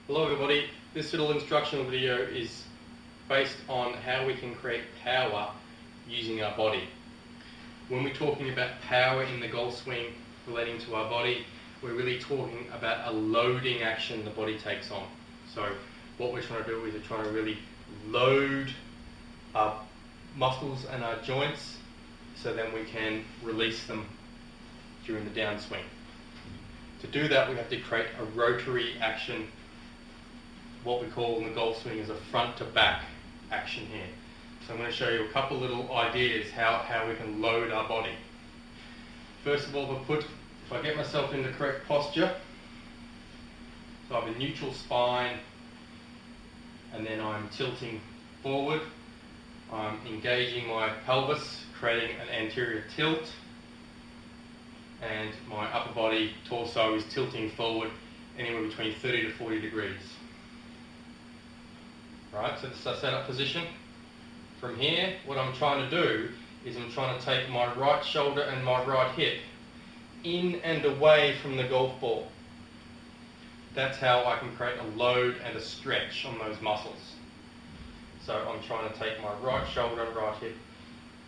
Hello everybody, this little instructional video is based on how we can create power using our body. When we're talking about power in the golf swing relating to our body, we're really talking about a loading action the body takes on. So what we're trying to do is we're trying to really load our muscles and our joints so then we can release them during the downswing. To do that we have to create a rotary action, what we call in the golf swing is a front to back action here. So I'm going to show you a couple little ideas how we can load our body. First of all, if I get myself in the correct posture, so I have a neutral spine and then I'm tilting forward, I'm engaging my pelvis, creating an anterior tilt, and my upper body, torso is tilting forward anywhere between 30 to 40 degrees. Right, so this is our setup position. From here, what I'm trying to do is I'm trying to take my right shoulder and my right hip in and away from the golf ball. That's how I can create a load and a stretch on those muscles. So I'm trying to take my right shoulder and right hip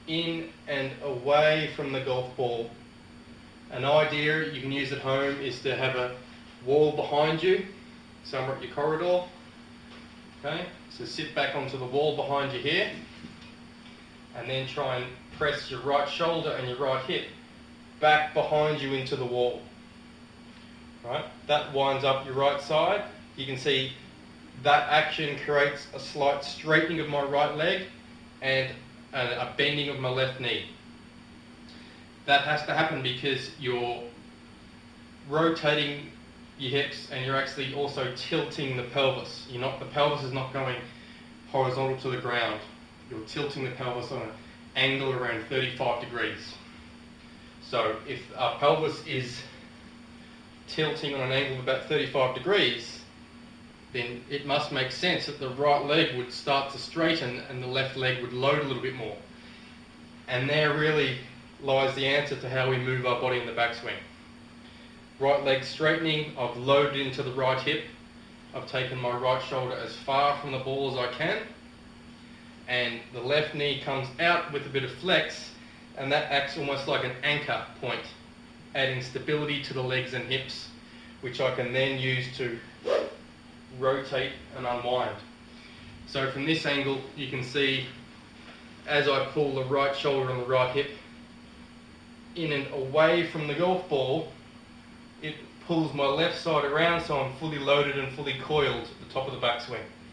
in and away from the golf ball. An idea you can use at home is to have a wall behind you, somewhere at your corridor. Okay, so sit back onto the wall behind you here and then try and press your right shoulder and your right hip back behind you into the wall. Right, that winds up your right side. You can see that action creates a slight straightening of my right leg and a bending of my left knee. That has to happen because you're rotating your hips and you're actually also tilting the pelvis. The pelvis is not going horizontal to the ground. You're tilting the pelvis on an angle around 35 degrees. So if our pelvis is tilting on an angle of about 35 degrees, then it must make sense that the right leg would start to straighten and the left leg would load a little bit more. And there really lies the answer to how we move our body in the backswing. Right leg straightening, I've loaded into the right hip, I've taken my right shoulder as far from the ball as I can, and the left knee comes out with a bit of flex, and that acts almost like an anchor point, adding stability to the legs and hips, which I can then use to rotate and unwind. So from this angle you can see as I pull the right shoulder and the right hip in and away from the golf ball, it pulls my left side around so I'm fully loaded and fully coiled at the top of the backswing.